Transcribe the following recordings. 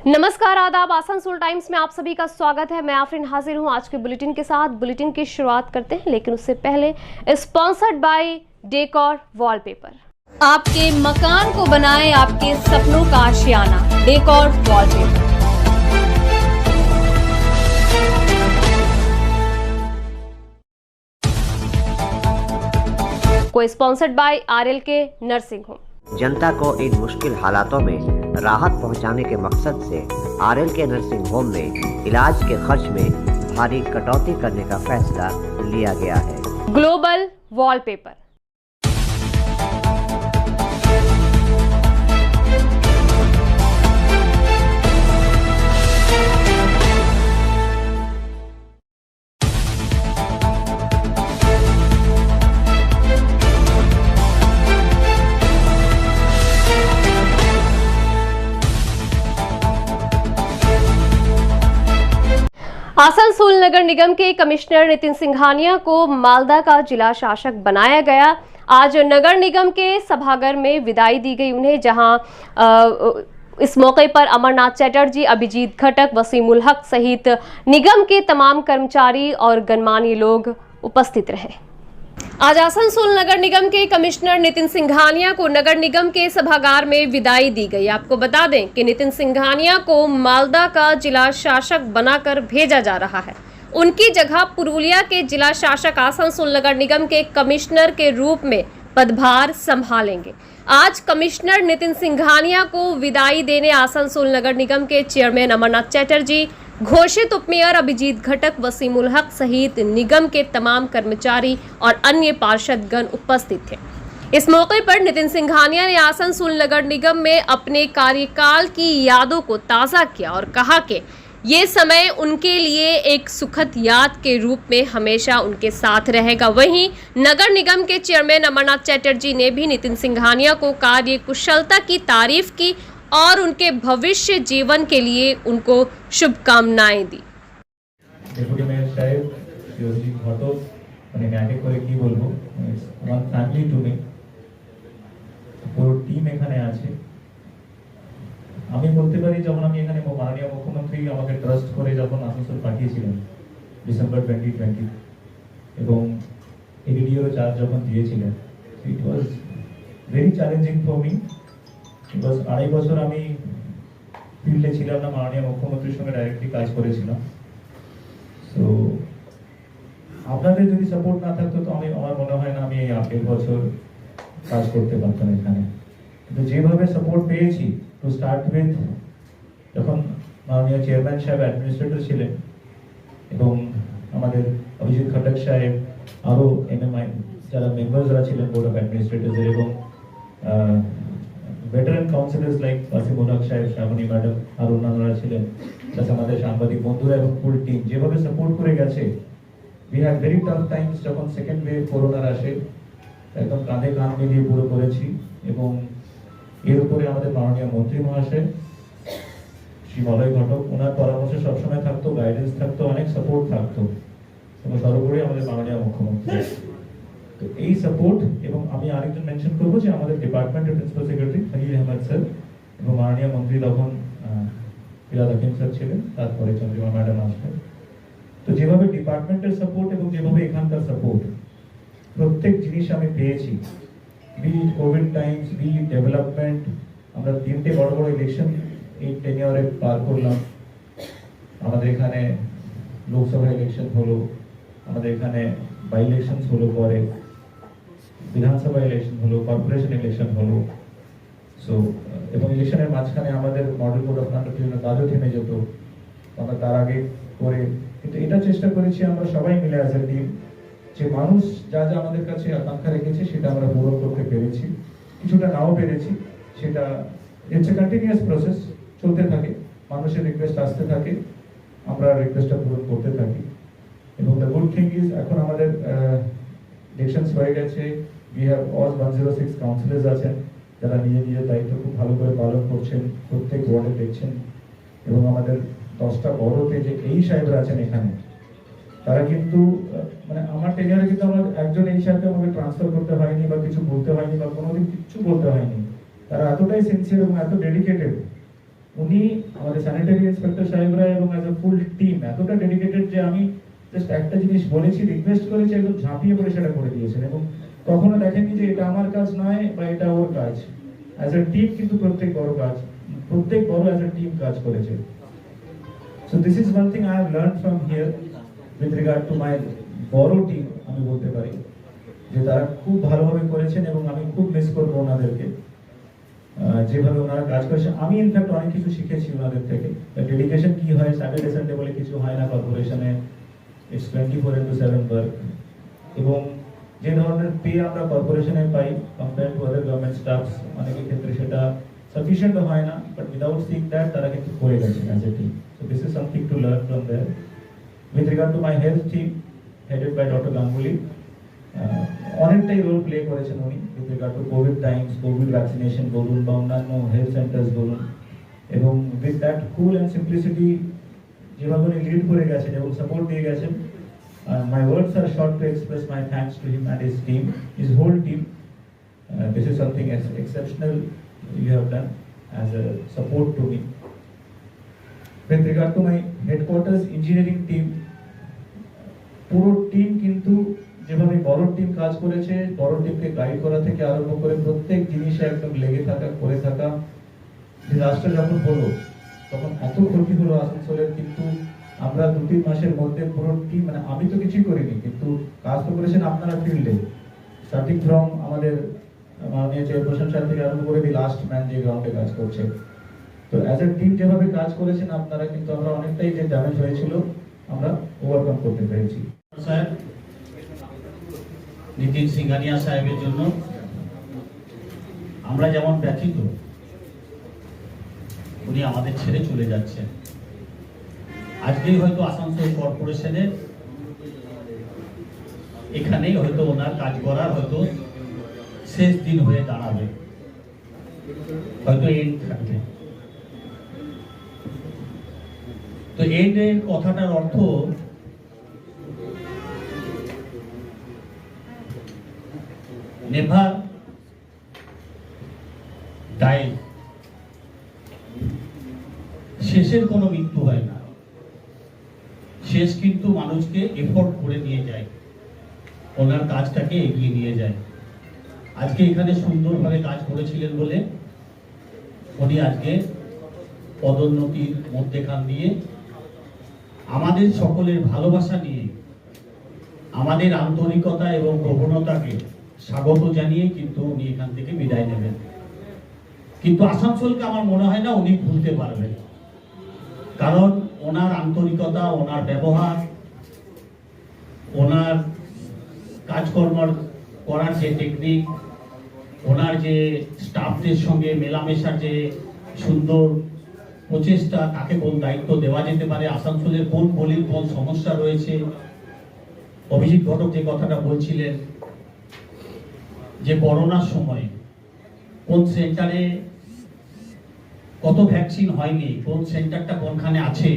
नमस्कार, आदाब। आसनसोल टाइम्स में आप सभी का स्वागत है। मैं आफरीन हाजिर हूं आज के बुलेटिन के साथ। बुलेटिन की शुरुआत करते हैं, लेकिन उससे पहले स्पॉन्सर्ड बाय डेकोर वॉलपेपर। आपके मकान को बनाए आपके सपनों का आशियाना, डेकोर वॉलपेपर। को स्पॉन्सर्ड बाय आरएल के नर्सिंग होम। जनता को इन मुश्किल हालातों में राहत पहुंचाने के मकसद से आरएल के नर्सिंग होम में इलाज के खर्च में भारी कटौती करने का फैसला लिया गया है। Global wallpaper. आसनसोल नगर निगम के कमिश्नर नितिन सिंघानिया को मालदा का जिला शासक बनाया गया। आज नगर निगम के सभागार में विदाई दी गई उन्हें, जहां इस मौके पर अमरनाथ चटर्जी, अभिजीत घटक, वसीम उल हक सहित निगम के तमाम कर्मचारी और गणमान्य लोग उपस्थित रहे। आज आसनसोल नगर निगम के कमिश्नर नितिन सिंघानिया को नगर निगम के सभागार में विदाई दी गई। आपको बता दें कि नितिन सिंघानिया को मालदा का जिला शासक बनाकर भेजा जा रहा है। उनकी जगह पुरुलिया के जिला शासक आसनसोल नगर निगम के कमिश्नर के रूप में पदभार संभालेंगे। आज कमिश्नर नितिन सिंघानिया को विदाई देने आसनसोल नगर निगम के चेयरमैन अमरनाथ चटर्जी, घोषित उपमेयर अभिजीत घटक, वसीम उल हक सहित निगम के तमाम कर्मचारी और अन्य पार्षदगण उपस्थित थे। इस मौके पर नितिन सिंघानिया ने आसनसोल नगर निगम में अपने कार्यकाल की यादों को ताज़ा किया और कहा कि ये समय उनके लिए एक सुखद याद के रूप में हमेशा उनके साथ रहेगा। वहीं नगर निगम के चेयरमैन अमरनाथ चटर्जी ने भी नितिन सिंघानिया को कार्य कुशलता की तारीफ की और उनके भविष्य जीवन के लिए उनको शुभकामनाएं दी। ডেপুটি মেয়র সাহেব যোগী ঘটক মানে ন্যাকে করে কি বলবো, আমার ফ্যামিলি টু মি পুরো টিম এখানে আছে। আমি বলতে পারি যখন আমি এখানে মাননীয় মুখ্যমন্ত্রী আমাকে ট্রাস্ট করে যখন আসানসোল পাঠিয়েছিলেন ডিসেম্বর 2020 এবং এডিডিওর চার্জ যখন দিয়েছিলেন, it was very challenging for me. Because 2.5 বছর আমি ফিল্ডে ছিলাম না, মাননীয় মুখ্যমন্ত্রীর সঙ্গে ডাইরেক্টলি কাজ করেছিলাম। তো আপনাদের যদি সাপোর্ট না থাকতো তো আমার মনে হয় না আমি এই 8 বছর কাজ করতে পারতাম এখানে। কিন্তু যেভাবে সাপোর্ট পেয়েছি টু স্টার্ট উইথ, যখন মাননীয় চেয়ারম্যান সাহেব অ্যাডমিনিস্ট্রেটর ছিলেন এবং আমাদের অভিজিৎ ঘটক সাহেব, আরও এমএমআই যারা মেম্বারসরা ছিলেন বোর্ড অফ অ্যাডমিনিস্ট্রেটরদের, এবং veteran councillors like Wasim Ulhaq Sahib, Shamini Madam, আর অন্যান্যরা ছিলেন, প্লাস আমাদের সাংবাদিক বন্ধুরা এবং ফুল টিম যেভাবে সাপোর্ট করে গেছে। We have very tough Times, যখন সেকেন্ড ওয়েভ করোনার আসে একদম কাঁধে কাঁধ মিলিয়ে পুরো করেছি। এবং এর উপরে আমাদের মাননীয় মন্ত্রী মহাশয় শ্রী মলয় ঘটক, ওনার পরামর্শ সবসময় থাকতো, গাইডেন্স থাকতো, অনেক সাপোর্ট থাকতো, এবং সর্বোপরি আমাদের মাননীয় মুখ্যমন্ত্রী। তো এই সাপোর্ট, এবং আমি আরেকজন মেনশন করবো যে আমাদের ডিপার্টমেন্টের principal secretary Khalil Ahmed sir এবং মাননীয় মন্ত্রী তখন ফিরাদ হাকিম স্যার ছিলেন, তারপরে চন্দ্রিমা ম্যাডাম আসবেন। তো যেভাবে ডিপার্টমেন্টের সাপোর্ট এবং যেভাবে এখানকার সাপোর্ট, প্রত্যেক জিনিস আমি পেয়েছি, be covid times, be development. আমরা 3টে বড় বড় ইলেকশন এই টেনিয়রে পার করলাম। আমাদের এখানে লোকসভা ইলেকশন হলো, আমাদের এখানে বাই ইলেকশন হলো, পরে বিধানসভা ইলেকশন হলো, কর্পোরেশন ইলেকশন হলো। সো এবং ইলেকশনের মাঝখানে আমাদের মডেল কোড অফ কন্ডাক্টের জন্য কাজও থেমে যেত, আমরা তার আগে করে। কিন্তু এটা চেষ্টা করেছি আমরা সবাই মিলে অ্যাজ এ টিম, যে মানুষ যা যা আমাদের কাছে আকাঙ্ক্ষা রেখেছে সেটা আমরা পূরণ করতে পেরেছি, কিছুটা নাও পেরেছি। সেটা ইটস এ কন্টিনিউয়াস প্রসেস, চলতে থাকে, মানুষের রিকোয়েস্ট আসতে থাকে, আমরা রিকোয়েস্টটা পূরণ করতে থাকি। এবং দ্য গুড থিং ইজ এখন আমাদের ইলেকশনস হয়ে গেছে, উই হ্যাভ অল 106 কাউন্সিলর্স আছেন যারা নিজের দায়িত্ব খুব ভালো করে পালন করছেন, প্রত্যেক ওয়ার্ডে দেখছেন। এবং আমাদের 10টা বড়তে যে এই সাহেবরা আছেন এখানে, তারা কিন্তু মানে আমার টেনিয়রে কিন্তু আমার একজন এই সাহেবকে আমাকে ট্রান্সফার করতে হয়নি বা কিছু বলতে হয়নি বা কোনোদিন কিচ্ছু বলতে হয়নি। তারা এতটাই সিনসিয়ার এবং এত ডেডিকেটেড উনি আমাদের স্যানিটারি ইন্সপেক্টর সাহেবরা এবং অ্যাজ এ ফুল টিম এতটা ডেডিকেটেড যে আমি জাস্ট একটা জিনিস বলেছি, রিকোয়েস্ট করেছি, একদম ঝাঁপিয়ে পড়ে সেটা করে দিয়েছেন এবং কখনো দেখেননি যে এটা আমার কাজ নয় বা এটা ওর কাজ। অ্যাজ এ টিম কিন্তু প্রত্যেক বড় অ্যাজ এ টিম কাজ করেছে। So this is one thing I have learn from here with regard to মাই বড় টিম। আমি বলতে পারি যে তারা খুব ভালোভাবে করেছেন এবং আমি খুব মিস করবো ওনাদেরকে, যেভাবে ওনারা কাজ করেছে। আমি ইনফ্যাক্ট অনেক কিছু শিখেছি ওনাদের থেকে। ডেডিকেশন কি হয়, স্যাটারডে সানডে বলে কিছু হয় না কর্পোরেশনে, ইটস 24/7 ওয়ার্ক। এবং যে ধরনের পে আমরা কর্পোরেশনে পাই compare to other government staffs, অনেকের ক্ষেত্রে সেটা সাফিসিয়েন্ট হয় না, বাট উইদাউট সিইং দ্যাট তারা কিন্তু করে গেছেন as a team. So this is something to learn from there. With regard to my health team headed by doctor Ganguly, অনেকটাই রোল প্লে করেছেন উনি with regard to covid times, covid vaccination বলুন বা অন্যান্য হেলথ সেন্টার্স বলুন, এবং with that cool and simplicity যেভাবে উনি লিড করে গেছেন এবং সাপোর্ট দিয়ে গেছেন। My words are short to express my thanks to him and his team, his whole team. This is something exceptional you have done as a support to me. With regard to my headquarters engineering team, পুরো team কিন্তু যেভাবে বড় team কাজ করেছে, বড় টিমকে guide করা থেকে আরম্ভ করে প্রত্যেক জিনিসে একদম লেগে থাকা, করে থাকা। ডিজাস্টার যখন হলো তখন এত ক্ষতি হলো আসানসোলের, কিন্তু আমরা 2-3 মাসের মধ্যে পুরো টিম, মানে আমি তো কিছুই করিনি, কিন্তু কাজ তো করেছেন আপনারা ফিল্ডে, স্টার্টিং ফ্রম আমাদের মাননীয় চেয়ারপারসন সাহেব থেকে আরম্ভ করে দি লাস্ট ম্যান যে গ্রাউন্ডে কাজ করছে। তো অ্যাজ এ টিম যেভাবে কাজ করেছেন আপনারা, কিন্তু আমরা অনেকটাই যে ড্যামেজ হয়েছিল আমরা ওভারকাম করতে পেরেছি। স্যার নিতিন সিংহানিয়া সাহেবের জন্য আমরা যেমন ব্যথিত, উনি আমাদের ছেড়ে চলে যাচ্ছেন। আজকেই হয়তো আসানসোল কর্পোরেশনের এখানেই হয়তো ওনার কাজ করার হয়তো শেষ দিন হয়ে দাঁড়াবে, হয়তো এন্ড থাকবে। তো এন্ডের কথাটার অর্থ নেভার ডাই, শেষের কোনো মৃত্যু হয় না। শেষ কিন্তু মানুষকে এফোর্ট করে নিয়ে যায়, ওনার কাজটাকে এগিয়ে নিয়ে যায়। আজকে এখানে সুন্দরভাবে কাজ করেছিলেন বলে উনি আজকে পদোন্নতির মধ্যেখান দিয়ে আমাদের সকলের ভালোবাসা নিয়ে, আমাদের আন্তরিকতা এবং প্রবণতাকে স্বাগত জানিয়ে কিন্তু উনি এখান থেকে বিদায় নেবেন। কিন্তু আসানসোলকে আমার মনে হয় না উনি ভুলতে পারবেন, কারণ ওনার আন্তরিকতা, ওনার ব্যবহার, ওনার কাজকর্ম করার যে টেকনিক, ওনার যে স্টাফদের সঙ্গে মেলামেশার যে সুন্দর প্রচেষ্টা, তাকে কোন দায়িত্ব দেওয়া যেতে পারে, আসানসোলের কোন গলির কোন সমস্যা রয়েছে। অভিজিৎ ঘটক যে কথাটা বলছিলেন যে করোনার সময় কোন সেন্টারে কত ভ্যাকসিন হয়নি, কোন সেন্টারটা কোনখানে আছে,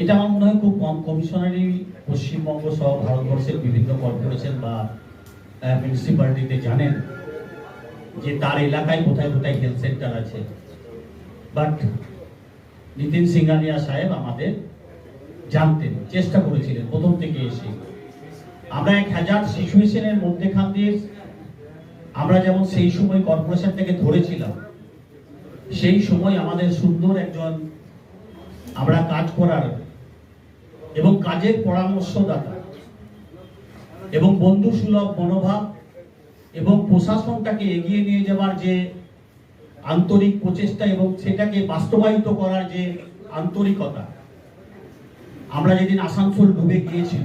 এটা আমার মনে হয় খুব কম কমিশনারই পশ্চিমবঙ্গ সহ ভারতবর্ষের বিভিন্ন কর্পোরেশন বা মিউনিসিপ্যালিটিতে জানেন যে তার এলাকায় কোথায় কোথায় হেলথ সেন্টার আছে। বাট নিতিন সিংহানিয়া সাহেব আমাদের জানতেন, চেষ্টা করেছিলেন প্রথম থেকে এসে। আমরা এক হাজার সিচুয়েশনের মধ্যেখান দিয়ে আমরা যেমন সেই সময় কর্পোরেশন থেকে ধরেছিলাম, সেই সময় আমাদের সুন্দর একজন আমরা কাজ করার এবং কাজের পরামর্শদাতা এবং বন্ধু সুলভ মনোভাব এবং প্রশাসনটাকে এগিয়ে নিয়ে যাওয়ার যে আন্তরিক প্রচেষ্টা এবং সেটাকে বাস্তবায়িত করার যে আন্তরিকতা, আমরা যেদিন আসানসোল ডুবে গিয়েছিল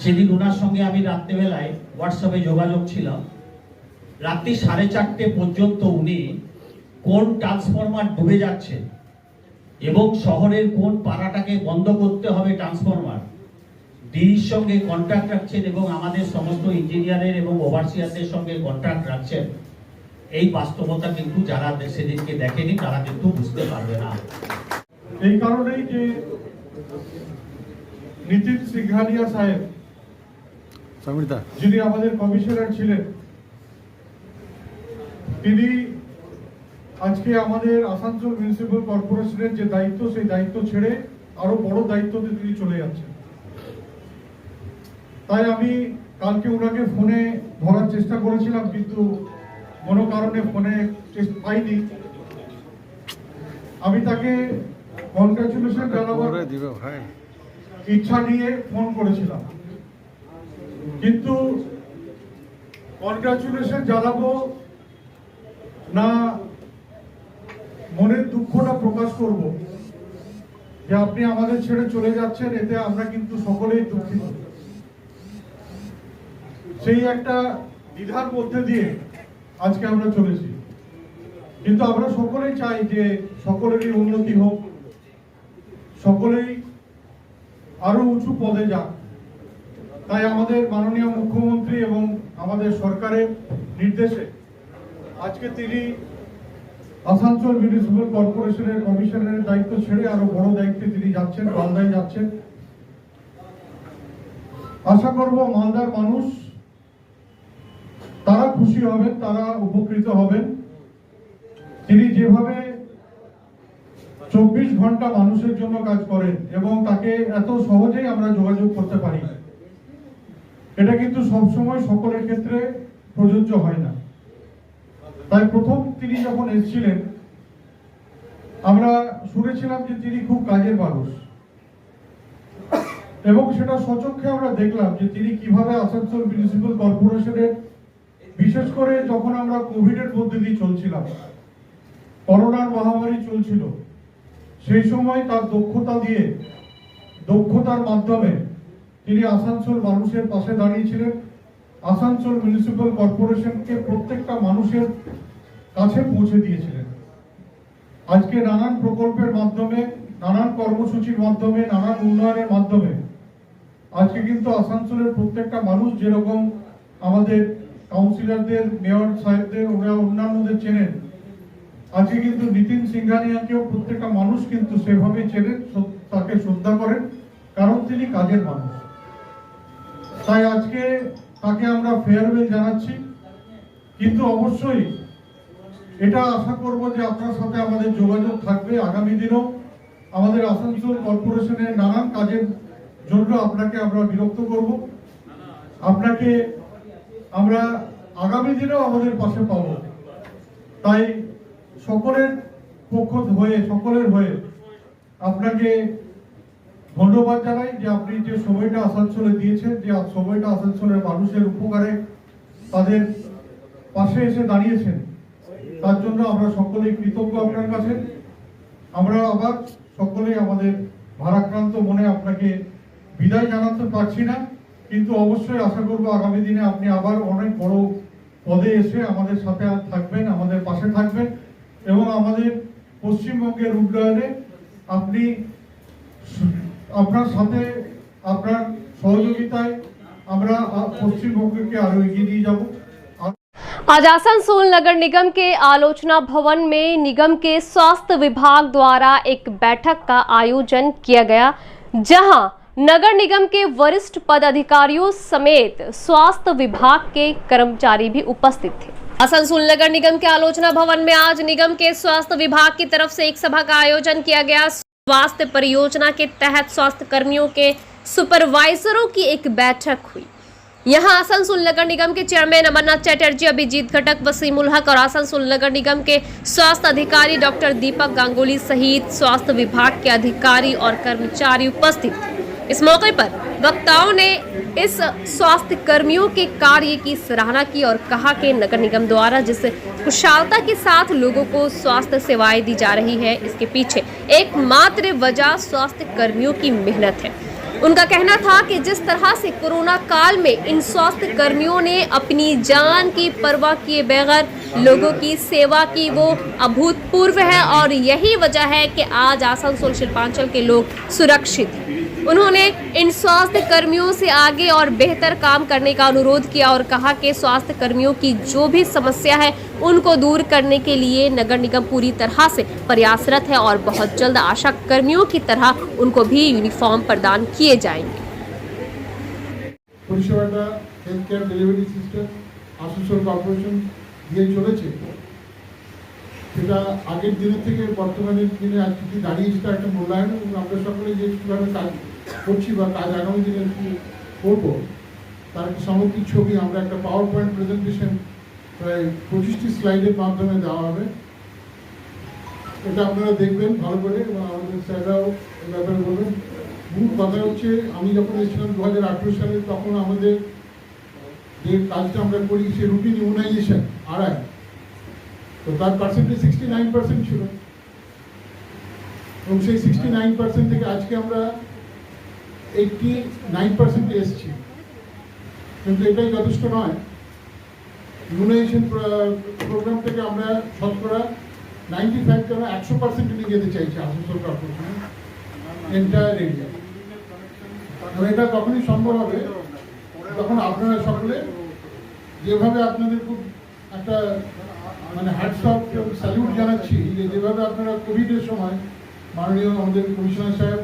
সেদিন ওনার সঙ্গে আমি রাত্রেবেলায় হোয়াটসঅ্যাপে যোগাযোগ ছিলাম। রাত্রি 4:30 পর্যন্ত উনি কোন ট্রান্সফরমার ডুবে যাচ্ছে এবং শহরের কোন পাড়াটাকে বন্ধ করতে হবে ট্রান্সফরমার, ডির সঙ্গে কন্ট্যাক্ট রাখছেন এবং আমাদের সমস্ত ইঞ্জিনিয়ারের এবং ওভারসিয়ারদের সঙ্গে কন্ট্যাক্ট রাখছেন। এই বাস্তবতা কিন্তু যারা সেদিনকে দেখেনি তারা কিন্তু বুঝতে পারবে না। এই কারণেই যে নিতিন সিংহানিয়া সাহেব যিনি আমাদের কমিশনার ছিলেন, তিনি আজকে আমাদের আসানসোল মিউনিসিপ্যাল কর্পোরেশনের যে দায়িত্ব, সেই দায়িত্ব ছেড়ে আরো বড় দায়িত্বতে তিনি চলে যাচ্ছেন। তাই আমি কালকে ওনাকে ফোনে ধরার চেষ্টা করেছিলাম, কিন্তু কোনো কারণে ফোনে পাইনি। আমি তাকে কনগ্রাচুলেশন জানাবার ইচ্ছা নিয়ে ফোন করেছিলাম, কিন্তু কনগ্রাচুলেশন জানাবো না মনের দুঃখটা প্রকাশ করব যে আপনি আমাদের ছেড়ে চলে যাচ্ছেন, এতে আমরা কিন্তু সকলেই দুঃখিত। সেই একটা দ্বিধার মধ্যে দিয়ে আজকে আমরা চলেছি, কিন্তু আমরা সকলেই চাই যে সকলেরই উন্নতি হোক, সকলেই আরো উঁচু পদে যাক। তাই আমাদের মাননীয় মুখ্যমন্ত্রী এবং আমাদের সরকারের নির্দেশে আজকে তিনি আসানসোল মিউনিসিপ্যাল কর্পোরেশনের কমিশনারের দায়িত্ব ছেড়ে আরো বড় দায়িত্বে তিনি যাচ্ছেন, মালদায় যাচ্ছেন। আশা করব মালদার মানুষ তারা খুশি হবেন, তারা উপকৃত হবেন। তিনি যেভাবে 24 ঘন্টা মানুষের জন্য কাজ করেন এবং তাকে এত সহজেই আমরা যোগাযোগ করতে পারি, এটা কিন্তু সবসময় সকলের ক্ষেত্রে প্রযোজ্য হয় না। তাই প্রথম তিনি যখন এসেছিলেন আমরা শুনেছিলাম যে তিনি খুব কাজের মানুষ, এবং সেটা সচক্ষে আমরা দেখলাম যে তিনি কিভাবে আসানসোল মিউনিসিপ্যাল কর্পোরেশনের, বিশেষ করে যখন আমরা কোভিডের মধ্যে দিয়ে চলছিলাম, করোনার মহামারী চলছিল, সেই সময় তার দক্ষতার মাধ্যমে তিনি আসানসোল মানুষের পাশে দাঁড়িয়েছিলেন। আসানসোল মিউনিসিপ্যাল কর্পোরেশনকে প্রত্যেকটা মানুষের কাছে পৌঁছে দিয়েছিলেন। আজকে নানান প্রকল্পের মাধ্যমে, নানান কর্মসূচির মাধ্যমে, নানান উন্নয়নের মাধ্যমে আজকে কিন্তু আসানসোলের প্রত্যেকটা মানুষ, যেরকম আমাদের কাউন্সিলরদের, মেয়র সাহেবদের, ওরা অন্যান্যদের চেনেন, আজকে কিন্তু নিতিন সিংহানিয়াকেও প্রত্যেকটা মানুষ কিন্তু সেভাবে চেনেন, তাকে শ্রদ্ধা করেন, কারণ তিনি কাজের মানুষ। তাই আজকে তাকে আমরা ফেয়ারওয়েল জানাচ্ছি, কিন্তু অবশ্যই এটা আশা করব যে আপনার সাথে আমাদের যোগাযোগ থাকবে। আগামী দিনেও আমাদের আসানসোল কর্পোরেশনের নানান কাজের জন্য আপনাকে আমরা বিরক্ত করব, আপনাকে আমরা আগামী দিনেও আমাদের পাশে পাব। তাই সকলের হয়ে আপনাকে ধন্যবাদ জানাই যে আপনি যে সময়টা আসানসোলে দিয়েছেন, যে সময়টা আসানসোলের মানুষের উপকারে তাদের পাশে এসে দাঁড়িয়েছেন, তার জন্য আমরা সকলেই কৃতজ্ঞ আপনার কাছে। আমরা আবার সকলেই আমাদের ভারাক্রান্ত মনে আপনাকে বিদায় জানাতে পারছি না, কিন্তু অবশ্যই আশা করব আগামী দিনে আপনি আবার অনেক বড় পদে এসে আমাদের সাথে থাকবেন, আমাদের পাশে থাকবেন, এবং আমাদের পশ্চিমবঙ্গের উন্নয়নে আপনি আপনার সাথে, আপনার সহযোগিতায় আমরা পশ্চিমবঙ্গকে আরো এগিয়ে নিয়ে যাব। आज आसनसोल नगर निगम के आलोचना भवन में निगम के स्वास्थ्य विभाग द्वारा एक बैठक का आयोजन किया गया, जहां नगर निगम के वरिष्ठ पदाधिकारियों समेत स्वास्थ्य विभाग के कर्मचारी भी उपस्थित थे। आसनसोल नगर निगम के आलोचना भवन में आज निगम के स्वास्थ्य विभाग की तरफ से एक सभा का आयोजन किया गया। स्वास्थ्य परियोजना के तहत स्वास्थ्य कर्मियों के सुपरवाइजरों की एक बैठक हुई। यहाँ आसनसोल नगर निगम के चेयरमैन अमरनाथ चटर्जी, अभिजीत घटक, वसीम उल हक और आसनसोल नगर निगम के स्वास्थ्य अधिकारी डॉक्टर दीपक गांगुली सहित स्वास्थ्य विभाग के अधिकारी और कर्मचारी उपस्थित थे। इस मौके पर वक्ताओं ने इस स्वास्थ्य कर्मियों के कार्य की सराहना की और कहा कि नगर निगम द्वारा जिस कुशलता के साथ लोगों को स्वास्थ्य सेवाएं दी जा रही है, इसके पीछे एकमात्र वजह स्वास्थ्य कर्मियों की मेहनत है। उनका कहना था कि जिस तरह से कोरोना काल में इन स्वास्थ्य कर्मियों ने अपनी जान की परवाह किए बगैर लोगों की सेवा की, वो अभूतपूर्व है और यही वजह है कि आज आसनसोल शिल्पांचल के लोग सुरक्षित हैं। उन्होंने इन स्वास्थ्य कर्मियों से आगे और बेहतर काम करने का अनुरोध किया और कहा कि स्वास्थ्य कर्मियों की जो भी समस्या है उनको दूर करने के लिए नगर निगम पूरी तरह से प्रयासरत है और बहुत जल्द आशा कर्मियों की तरह उनको भी यूनिफॉर्म प्रदान किए जाएंगे। পরিষেবাটা health care delivery system Asansol corporation দিয়ে চলেছে। সেটা আগের দিনের থেকে বর্তমানের দিনে আজকে কি দাঁড়িয়েছে তার একটা মূল্যায়ন, এবং আমরা সকলে যে কীভাবে কাজ করছি বা কাজ আগামী দিনে কি করবো তার একটা সামগ্রিক ছবি আমরা একটা পাওয়ার পয়েন্ট প্রেজেন্টেশন প্রায় 25টি স্লাইডের মাধ্যমে দেওয়া হবে। এটা আপনারা দেখবেন ভালো করে এবং আমাদের স্যাররাও এ ব্যাপারে বলবেন। মূল কথা হচ্ছে, আমি যখন এসেছিলাম 2018 সালে, তখন আমাদের যে কাজটা আমরা করি সে রুটিন ইমিউনাইজেশন আড়াই, তো তার পার্সেন্টেজ 69% ছিল, এবং সেই 69% থেকে আজকে আমরা 89% এসেছি। কিন্তু এটাই যথেষ্ট নয়। ইমিউনাইজেশন প্রোগ্রাম থেকে আমরা শতকরা 95 কেন 100% নিয়ে যেতে চাইছি আসানসোল কর্পোরেশনে এন্টায়ার এরিয়া। এটা তখনই সম্ভব হবে তখন আপনারা সকলে যেভাবে আপনাদের খুব একটা মানে হ্যাটস অফ স্যালিউট জানাচ্ছি, যে যেভাবে আপনারা কোভিডের সময় মাননীয় আমাদের কমিশনার সাহেব,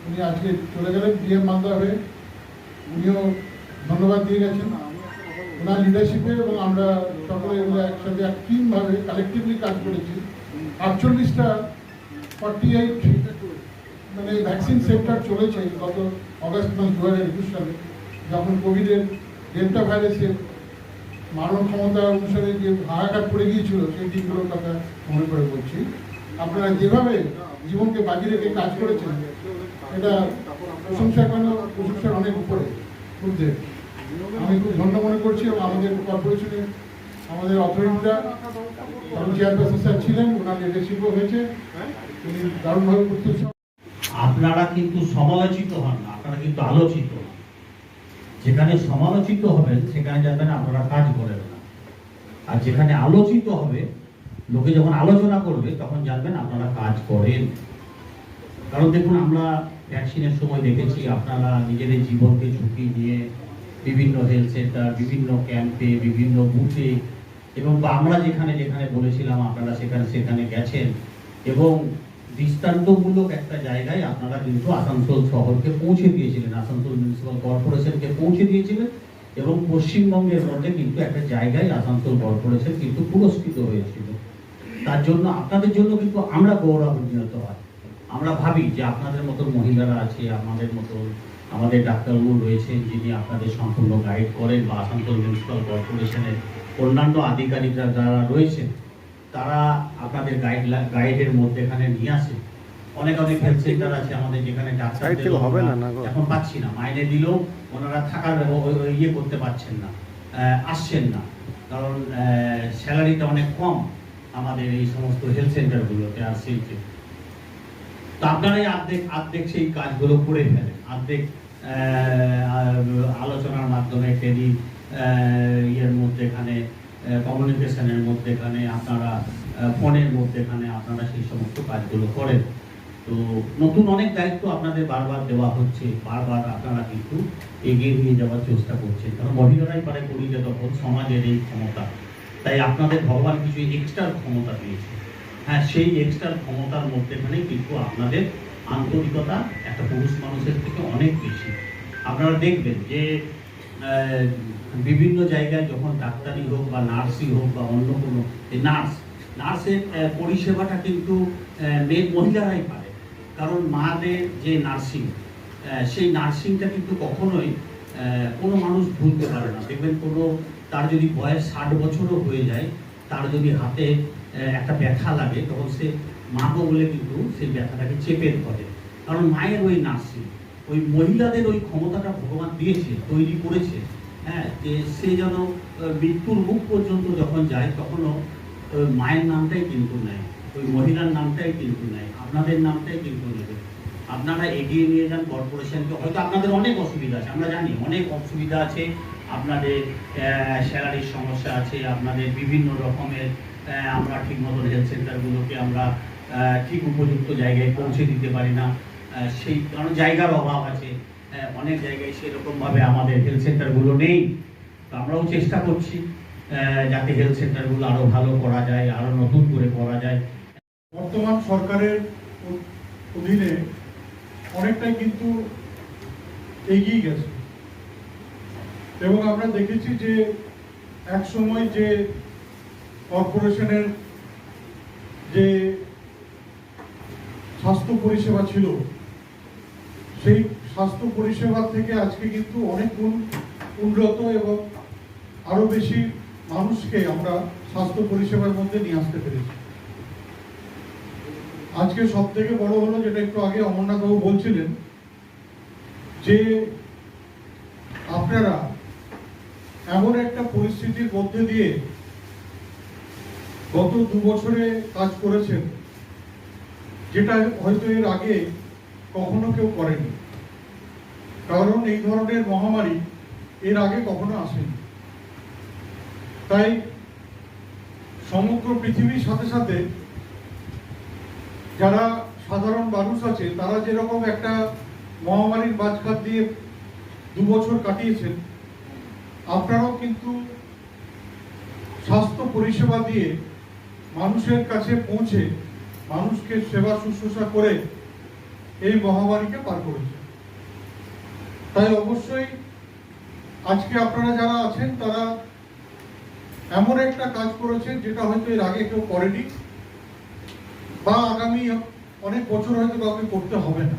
উনি আজকে চলে গেলেন ডিএম মালদা হয়ে, উনিও ধন্যবাদ দিয়ে গেছেন ওনার লিডারশিপে, এবং আমরা সকলে একসাথে এক টিমভাবে কালেকটিভলি কাজ করেছি। 48টা 48 মানে ভ্যাকসিন সেন্টার চলেছে গত অগস্ট মাস 2021 সালে, যখন কোভিডের ডেল্টা ভাইরাসের মানব ক্ষমতা অনুসারে যে হাহাকার পড়ে গিয়েছিল সেই দিনগুলোর কথা মনে করে বলছি। আপনারা যেভাবে জীবনকে বাজি রেখে কাজ করেছেন, এটা প্রশংসার অনেক উপরে বুঝতে আমি খুব ধন্য মনে করছি। এবং আমাদের কর্পোরেশনের আমাদের অথরিটিরা চেয়ারপারসন স্যার ছিলেন, ওনার লিডারশিপও হয়েছে, তিনি দারুণভাবে করতে। আপনারা কিন্তু সমালোচিত হন না, আপনারা কিন্তু আলোচিত হন। যেখানে সমালোচিত হবেন সেখানে যাবেন আপনারা কাজ করেন না, আর যেখানে আলোচিত হবে, লোকে যখন আলোচনা করবে তখন জানবেন আপনারা কাজ করেন। কারণ দেখুন, আমরা ভ্যাকসিনের সময় দেখেছি আপনারা নিজেদের জীবনকে ঝুঁকি নিয়ে বিভিন্ন হেলথ সেন্টার, বিভিন্ন ক্যাম্পে, বিভিন্ন বুথে, এবং আমরা যেখানে যেখানে বলেছিলাম আপনারা সেখানে গেছেন, এবং দৃষ্টান্তমূলক একটা জায়গায় আপনারা কিন্তু আসানসোল শহরকে পৌঁছে দিয়েছিলেন, আসানসোল মিউনিসিপাল কর্পোরেশনকে পৌঁছে দিয়েছিলেন, এবং পশ্চিমবঙ্গের মধ্যে কিন্তু একটা জায়গায় আসানসোল কর্পোরেশন কিন্তু পুরস্কৃত হয়েছিল। তার জন্য আপনাদের জন্য কিন্তু আমরা গৌরবান্বিত হয়। আমরা ভাবি যে আপনাদের মতো মহিলারা আছে, আমাদের ডাক্তারবাবু রয়েছেন যিনি আপনাদের সম্পূর্ণ গাইড করেন, বা আসানসোল মিউনিসিপাল কর্পোরেশনের অন্যান্য আধিকারিকরা যারা রয়েছেন তারা আপনাদের গাইডের মধ্যে এখানে নিয়ে আসে। অনেক হেলথ সেন্টার আছে আমাদের যেখানে ডাক্তার এখন পাচ্ছি না, মাইনে দিলেও ওনারা থাকার ইয়ে করতে পারছেন না, আসছেন না, কারণ স্যালারিটা অনেক কম আমাদের এই সমস্ত হেলথ সেন্টারগুলোতে আর শিল্পে। তো আপনারাই আর্ধেক সেই কাজগুলো করে ফেলেন, আর্ধেক আলোচনার মাধ্যমে টেলি ইয়ের মধ্যেখানে, কমিউনিকেশনের মধ্যেখানে, আপনারা ফোনের মধ্যেখানে আপনারা সেই সমস্ত কাজগুলো করেন। তো নতুন অনেক দায়িত্ব আপনাদের বারবার দেওয়া হচ্ছে, বারবার আপনারা কিন্তু এগিয়ে নিয়ে যাওয়ার চেষ্টা করছেন, কারণ মহিলারাই পারে করিলে তখন সমাজের এই ক্ষমতা। তাই আপনাদের ভগবান কিছু এক্সট্রা ক্ষমতা দিয়েছে। হ্যাঁ, সেই এক্সট্রা ক্ষমতার মধ্যেখানে কিন্তু আপনাদের আন্তরিকতা একটা পুরুষ মানুষের থেকে অনেক বেশি। আপনারা দেখবেন যে বিভিন্ন জায়গায় যখন ডাক্তারি হোক বা নার্সই হোক বা অন্য কোনো নার্সের পরিষেবাটা কিন্তু মহিলারাই পারে, কারণ মাদের যে নার্সিং, সেই নার্সিংটা কিন্তু কখনোই কোনো মানুষ ভুলতে পারে না। দেখবেন তার যদি বয়স 60 বছরও হয়ে যায়, তার যদি হাতে একটা ব্যথা লাগে, তখন সে মা বলে কিন্তু সেই ব্যথাটাকে চেপে ধরে, কারণ মায়ের ওই নার্সিং, ওই মহিলাদের ওই ক্ষমতাটা ভগবান দিয়েছে, তৈরি করেছে। হ্যাঁ, যে সে যেন মৃত্যুর মুখ পর্যন্ত যখন যায় তখনও মায়ের নামটাই কিন্তু নেয়, ওই মহিলার নামটাই কিন্তু নেয়, আপনাদের নামটাই কিন্তু নেবে। আপনারা এগিয়ে নিয়ে যান কর্পোরেশনকে। হয়তো আপনাদের অনেক অসুবিধা আছে, আমরা জানি অনেক অসুবিধা আছে, আপনাদের স্যালারির সমস্যা আছে, আপনাদের বিভিন্ন রকমের আমরা ঠিক মতন হেলথ সেন্টারগুলোকে আমরা ঠিক উপযুক্ত জায়গায় পৌঁছে দিতে পারি না, সেই কারণ জায়গার অভাব আছে, অনেক জায়গায় সেরকমভাবে আমাদের হেলথ সেন্টারগুলো নেই। তো আমরাও চেষ্টা করছি যাতে হেলথ সেন্টারগুলো আরও ভালো করা যায়, আরও নতুন করে করা যায়। বর্তমান সরকারের অধীনে অনেকটাই কিন্তু এগিয়ে গেছে, এবং আমরা দেখেছি যে এক সময় যে কর্পোরেশনের যে স্বাস্থ্য পরিষেবা ছিল, সেই স্বাস্থ্য পরিষেবা থেকে আজকে কিন্তু অনেক গুণ উন্নত এবং আরো বেশি মানুষকে আমরা স্বাস্থ্য পরিষেবার মধ্যে নিয়ে আসতে পেরেছি। আজকে সব থেকে বড় হলো, যেটা একটু আগে অমরনাথ বাবু বলছিলেন, যে আপনারা এমন একটা পরিস্থিতির মধ্যে দিয়ে গত 2 বছরে কাজ করেছেন, যেটা হয়তো এর আগে কখনো কেউ করেনি। কারণ এই ধরনের মহামারী এর আগে কখনো আসেনি। তাই সমগ্র পৃথিবীর সাথে সাথে যারা সাধারণ মানুষ আছে, তারা যেরকম একটা মহামারীর মাঝখান দিয়ে 2 বছর কাটিয়েছেন, আপনারাও কিন্তু স্বাস্থ্য পরিষেবা দিয়ে মানুষের কাছে পৌঁছে মানুষকে সেবা শুশ্রূষা করে এই মহামারীকে পার করেছে। তাই অবশ্যই আজকে আপনারা যারা আছেন, তারা এমন একটা কাজ করেছেন যেটা হয়তো এর আগে কেউ করেনি, বা আগামী অনেক বছর হয়তো কাউকে করতে হবে না।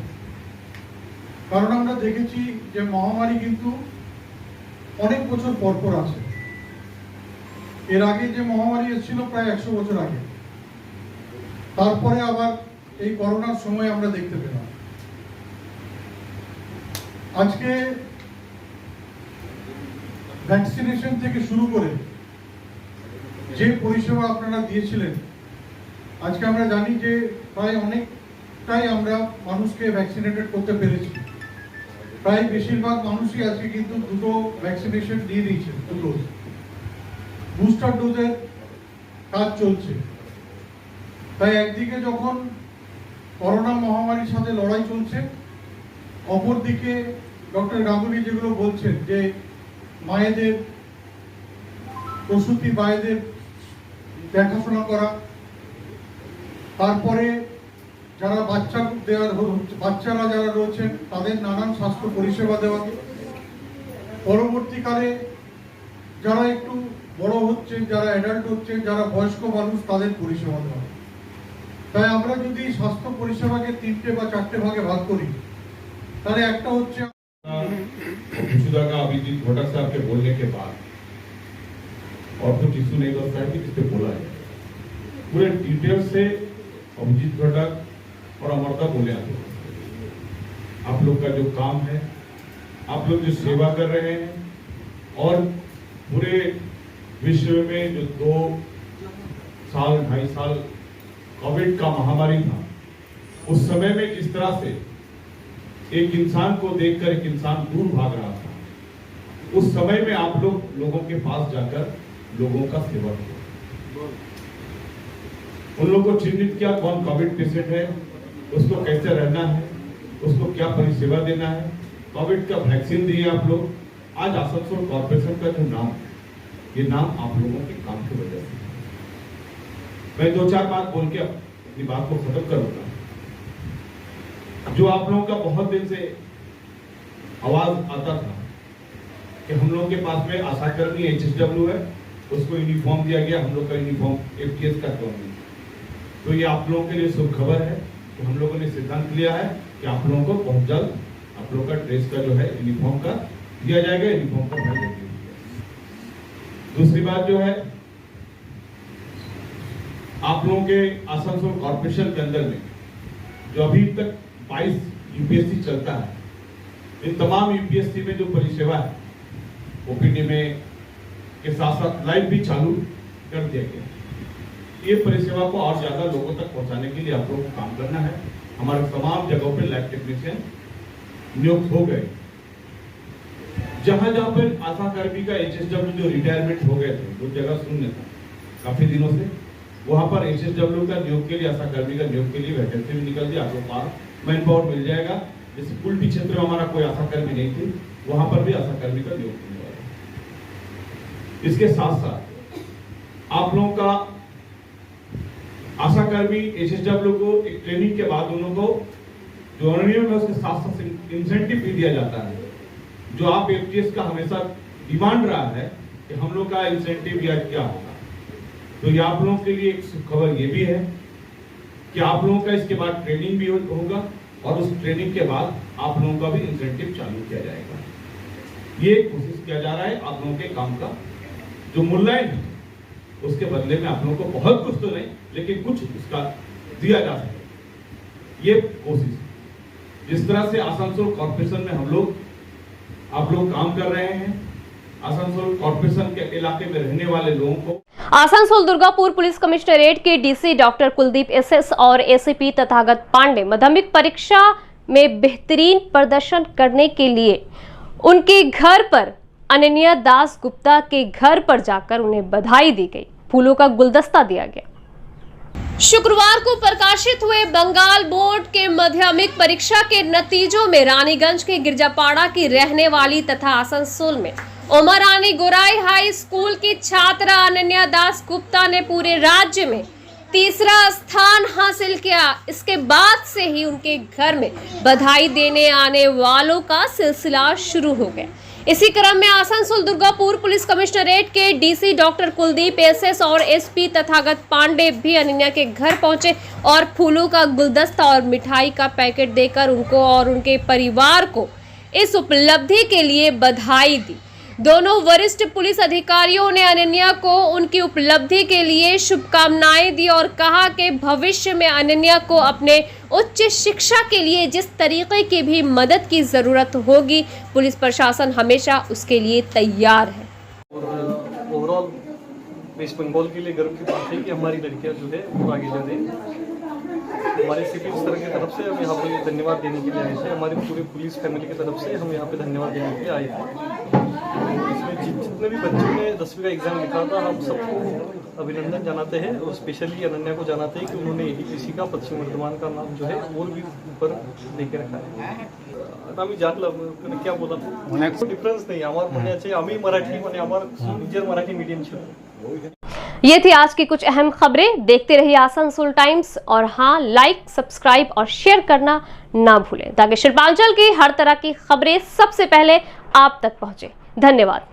কারণ আমরা দেখেছি যে মহামারী কিন্তু অনেক বছর পর পর আছে। এর আগে যে মহামারী এসেছিল প্রায় 100 বছর আগে, তারপরে আবার এই করোনার সময় আমরা দেখতে পেলাম। আজকে ভ্যাকসিনেশন থেকে শুরু করে যে পরিষেবা আপনারা দিয়েছিলেন, আজকে আমরা জানি যে প্রায় অনেকটাই আমরা মানুষকে ভ্যাকসিনেটেড করতে পেরেছি। প্রায় বেশিরভাগ মানুষই আজকে কিন্তু 2টো ভ্যাকসিনেশন দিয়ে দিয়েছেন, 2 ডোজ। বুস্টার ডোজের কাজ চলছে। তাই একদিকে যখন করোনা মহামারীর সাথে লড়াই চলছে, অপরদিকে ডক্টর গাঙ্গুলি যেগুলো বলছেন যে মায়েদের, প্রসূতি মায়েদের দেখাশোনা করা, তারপরে যারা বাচ্চারা যারা রয়েছেন তাদের নানান স্বাস্থ্য পরিষেবা দেওয়া, পরবর্তীকালে যারা একটু বড় হচ্ছে, যারা অ্যাডাল্ট হচ্ছে, যারা বয়স্ক মানুষ, তাদের পরিষেবা দেওয়া। তাই আমরা যদি স্বাস্থ্য পরিষেবাকে 3টে বা 4টে ভাগে ভাগ করি, তাহলে একটা হচ্ছে खुशुदा का अभिजीत घोटक साहब के बोलने के बाद और कुछ इशू नहीं होता है कि इस पे बोला है, पूरे डिटेल से अभिजीत घोटक और अमरता बोले आप लोग का जो काम है, आप लोग जो सेवा कर रहे हैं, और पूरे विश्व में जो 2 साल 2.5 साल कोविड का महामारी था, उस समय में जिस तरह से एक इंसान को देखकर एक इंसान दूर भाग रहा था, उस समय में आप लोगों के पास जाकर लोगों का सेवा किया, उन लोगों को चिन्हित किया कौन कोविड पेशेंट है, उसको कैसे रहना है, उसको क्या परिसेवा देना है, कोविड का वैक्सीन दिए आप लोग। आज आसनसोल कॉर्पोरेशन का जो नाम, ये नाम आप लोगों के काम की वजह से। मैं 2-4 बात बोल के अपनी बात को खत्म करूंगा। जो आप लोगों का बहुत दिन से आवाज आता था कि हम लोगों के पास में आशाकर्मी HSW है, उसको यूनिफॉर्म दिया गया, हम लोग का यूनिफॉर्म FTS का क्यों नहीं। तो ये आप लोगों के लिए शुभ खबर है कि हम लोगों ने सिद्धांत लिया है कि आप लोगों को बहुत जल्द आप लोगों का ड्रेस का जो है यूनिफॉर्म का दिया जाएगा, यूनिफॉर्म का भाई देंगे। दूसरी बात जो है, आप लोगों के आसनसोल कॉर्पोरेशन के अंदर में जो अभी तक 22 UPSC चलता है, इन तमाम UPSC में जो परिसेवा है, OPD में के साथ साथ लाइव भी चालू कर दिया गया। ये परिसेवा को और ज्यादा लोगों तक पहुंचाने के लिए आप लोगों को काम करना है। हमारे तमाम जगहों पे लैब टेक्नीशियन नियुक्त हो गए। जहां जहां पर आशा कर्मी का HSW जो रिटायरमेंट हो गए थे, वो जगह शून्य था काफी दिनों से, वहां पर HSW का नियोग के लिए, आशा कर्मी का नियोग के लिए वैकेंसी भी निकल दी, आपको पास मैन पावर मिल जाएगा। जैसे कुल्टी क्षेत्र में हमारा कोई आशा कर्मी नहीं थी, वहां पर भी आशा कर्मी का नियोग मिलने वाला है। इसके साथ साथ आप लोगों का आशा कर्मी HSW को एक ट्रेनिंग के बाद उन लोगों को जो अर्निंग है उसके साथ साथ इंसेंटिव भी दिया जाता है, जो आप FTS का हमेशा डिमांड रहा है कि हम लोग का इंसेंटिव या क्या होगा। तो ये आप लोगों के लिए एक खबर ये भी है कि आप लोगों का इसके बाद ट्रेनिंग भी होगा और उस ट्रेनिंग के बाद आप लोगों का भी इंसेंटिव चालू किया जाएगा। ये कोशिश किया जा रहा है आप लोगों के काम का जो मूल्यांकन है उसके बदले में आप लोगों को बहुत कुछ तो नहीं लेकिन कुछ उसका दिया जा सके। ये कोशिश जिस तरह से आसनसोल कॉर्पोरेशन में हम लोग आप लोग काम कर रहे हैं, आसनसोल कॉर्पोरेशन के इलाके में रहने वाले लोगों को आसनसोल दुर्गापुर पुलिस कमिश्नरेट के डीसी डॉक्टर कुलदीप एसएस और एसीपी तथागत पांडे माध्यमिक परीक्षा में बेहतरीन प्रदर्शन करने के लिए उनके घर पर अनन्या दास गुप्ता के घर पर जाकर उन्हें बधाई दी गई, फूलों का गुलदस्ता दिया गया। शुक्रवार को प्रकाशित हुए बंगाल बोर्ड के माध्यमिक परीक्षा के नतीजों में रानीगंज के गिरजापाड़ा की रहने वाली तथा आसनसोल में उमरानी गोराई हाई स्कूल की छात्रा अनन्या दास गुप्ता ने पूरे राज्य में तीसरा स्थान हासिल किया। इसके बाद से ही उनके घर में बधाई देने आने वालों का सिलसिला शुरू हो गया। इसी क्रम में आसनसोल दुर्गापुर पुलिस कमिश्नरेट के डीसी डॉक्टर कुलदीप एसएस और एसपी तथागत पांडे भी अनन्या के घर पहुंचे और फूलों का गुलदस्ता और मिठाई का पैकेट देकर उनको और उनके परिवार को इस उपलब्धि के लिए बधाई दी। दोनों वरिष्ठ पुलिस अधिकारियों ने अनन्या को उनकी उपलब्धि के लिए शुभकामनाएं दी और कहा कि भविष्य में अनन्या को अपने उच्च शिक्षा के लिए जिस तरीके की भी मदद की जरूरत होगी पुलिस प्रशासन हमेशा उसके लिए तैयार है। और ओवरऑल वेस्ट बंगाल के लिए गर्व की बात है कि हमारी लड़कियां जो है वो आगे जा रही हैं। हमारे सिटी स्तर की तरफ से हम यहाँ पे धन्यवाद देने के लिए आए थे, हमारी पूरी पुलिस फैमिली की तरफ से हम यहाँ पे धन्यवाद देने के लिए आए थे। इसमें जितने भी बच्चों ने 10वीं का एग्जाम लिखा था हम सबको अभिनंदन जनाते हैं और स्पेशली अनन्या को जनाते हैं कि उन्होंने एडीपीसी का पश्चिम वर्धमान का नाम जो है और भी ऊपर लेके रखा है। आम्ही जागलं क्या बोला डिफरन्स नाही आम्हाला म्हणण्याचे आम्ही मराठी म्हणजे आम्हाला निजर मराठी मीडियम छे। ये थी आज की कुछ अहम खबरें। देखते रहिए आसनसोल टाइम्स और हाँ, लाइक, सब्सक्राइब और शेयर करना ना भूलें ताकि शिल्पांचल की हर तरह की खबरें सबसे पहले आप तक पहुंचे। धन्यवाद।